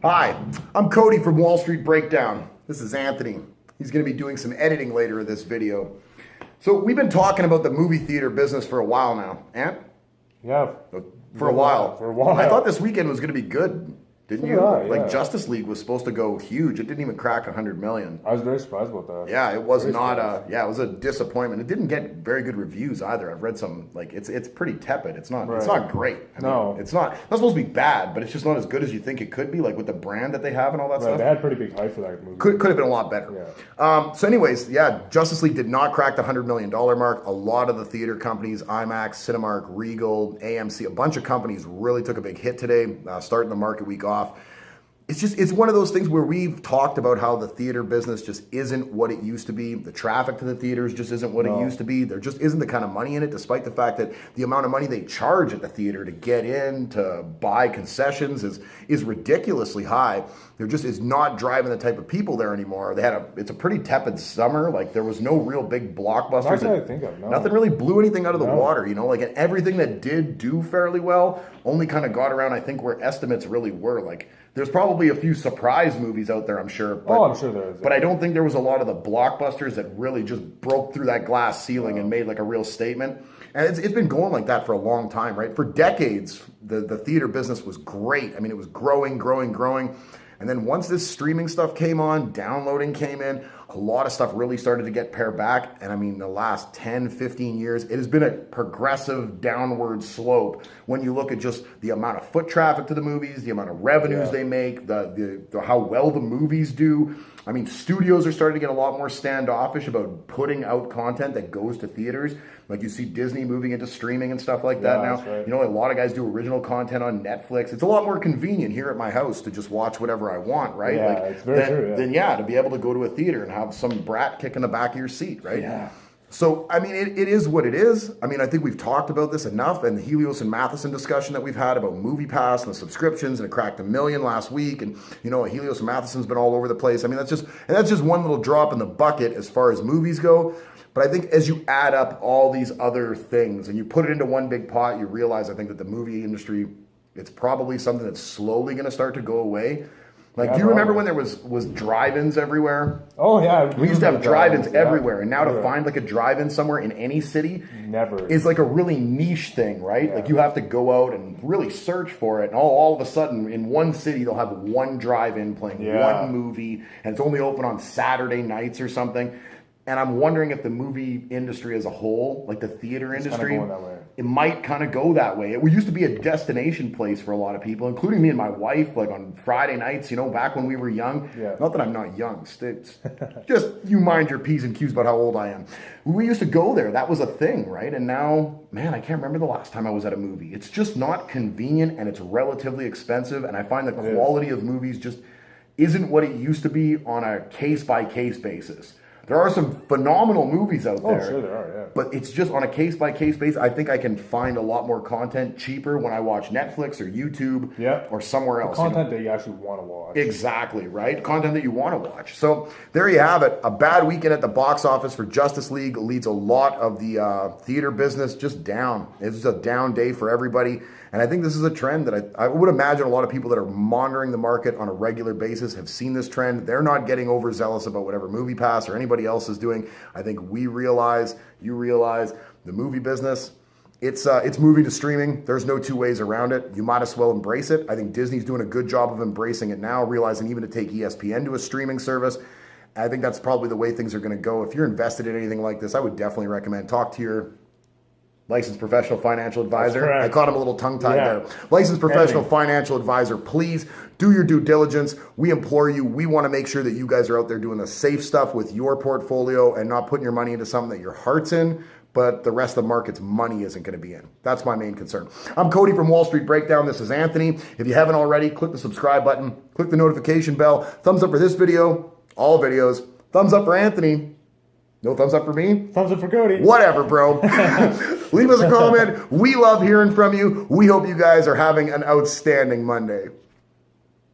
Hi, I'm Cody from Wall Street Breakdown. This is Anthony. He's going to be doing some editing later in this video. So we've been talking about the movie theater business for a while now. Ant? Yeah. For a while. For a while. I thought this weekend was going to be good. Didn't you? Yeah, like yeah. Justice League was supposed to go huge. It didn't even crack 100 million. I was very surprised about that. Yeah, it was Very not surprised. it was a disappointment. It didn't get very good reviews either. I've read some, like, it's pretty tepid. It's not great. I mean, it's not supposed to be bad, but it's just not as good as you think it could be, like with the brand that they have and all that stuff. They had pretty big hype for that movie. Could have been a lot better. Yeah. So anyways, Justice League did not crack the $100 million mark. A lot of the theater companies, IMAX, Cinemark, Regal, AMC, a bunch of companies really took a big hit today, starting the market week off. It's one of those things where we've talked about how the theater business just isn't what it used to be. The traffic to the theaters just isn't what it used to be. There just isn't the kind of money in it, despite the fact that the amount of money they charge at the theater to get in, to buy concessions is ridiculously high. There just is not driving the type of people there anymore. It's a pretty tepid summer. Like, there was no real big blockbusters. Not that I think of, no. Nothing really blew anything out of the water, you know? Like, and everything that did do fairly well only kind of got around, I think, where estimates really were. Like, there's probably a few surprise movies out there, I'm sure. But, I'm sure there is. But I don't think there was a lot of the blockbusters that really just broke through that glass ceiling and made like a real statement. And it's been going like that for a long time, right? For decades, the theater business was great. I mean, it was growing. And then once this streaming stuff came on, downloading came in, a lot of stuff really started to get pared back. And I mean, the last 10, 15 years, it has been a progressive downward slope when you look at just the amount of foot traffic to the movies, the amount of revenues they make, the how well the movies do. I mean, studios are starting to get a lot more standoffish about putting out content that goes to theaters. Like, you see Disney moving into streaming and stuff like that now. Right. You know, a lot of guys do original content on Netflix. It's a lot more convenient here at my house to just watch whatever I want, right? Yeah, it's very true. Then to be able to go to a theater and have some brat kick in the back of your seat, right? Yeah. So, I mean, it is what it is. I mean, I think we've talked about this enough, and the Helios and Matheson discussion that we've had about MoviePass and the subscriptions, and it cracked 1 million last week, and, you know, Helios and Matheson's been all over the place. I mean, that's just one little drop in the bucket as far as movies go. But I think as you add up all these other things and you put it into one big pot, you realize, I think, that the movie industry, it's probably something that's slowly going to start to go away. Like, do you remember when there was drive-ins everywhere? Oh, yeah. We used to have drive-ins everywhere, and now to find like a drive-in somewhere in any city is like a really niche thing, right? Yeah. Like, you have to go out and really search for it, and all of a sudden, in one city, they'll have one drive-in playing one movie, and it's only open on Saturday nights or something. And I'm wondering if the movie industry as a whole, like the theater industry, going that way. it might kind of go that way. It used to be a destination place for a lot of people, including me and my wife, like on Friday nights, you know, back when we were young. Yeah. Not that I'm not young. Just you mind your P's and Q's about how old I am. We used to go there. That was a thing, right? And now, man, I can't remember the last time I was at a movie. It's just not convenient, and it's relatively expensive. And I find the quality of movies just isn't what it used to be on a case-by-case basis. There are some phenomenal movies out there. Oh, sure there are, yeah. But it's just on a case-by-case basis. I think I can find a lot more content cheaper when I watch Netflix or YouTube or somewhere else. Content that you actually want to watch. Exactly, right? Content that you want to watch. So there you have it. A bad weekend at the box office for Justice League leads a lot of the theater business just down. It's a down day for everybody. And I think this is a trend that I would imagine a lot of people that are monitoring the market on a regular basis have seen this trend. They're not getting overzealous about whatever MoviePass or anybody else is doing. I think we realize, you realize, the movie business, it's moving to streaming. There's no two ways around it. You might as well embrace it. I think Disney's doing a good job of embracing it now, realizing even to take ESPN to a streaming service. I think that's probably the way things are going to go. If you're invested in anything like this, I would definitely recommend talk to your licensed professional financial advisor. I caught him a little tongue-tied there. Licensed professional financial advisor. Please do your due diligence. We implore you. We want to make sure that you guys are out there doing the safe stuff with your portfolio and not putting your money into something that your heart's in, but the rest of the market's money isn't going to be in. That's my main concern. I'm Cody from Wall Street Breakdown. This is Anthony. If you haven't already, click the subscribe button, click the notification bell, thumbs up for this video, all videos, thumbs up for Anthony. No thumbs up for me? Thumbs up for Cody. Whatever, bro. Leave us a comment. We love hearing from you. We hope you guys are having an outstanding Monday.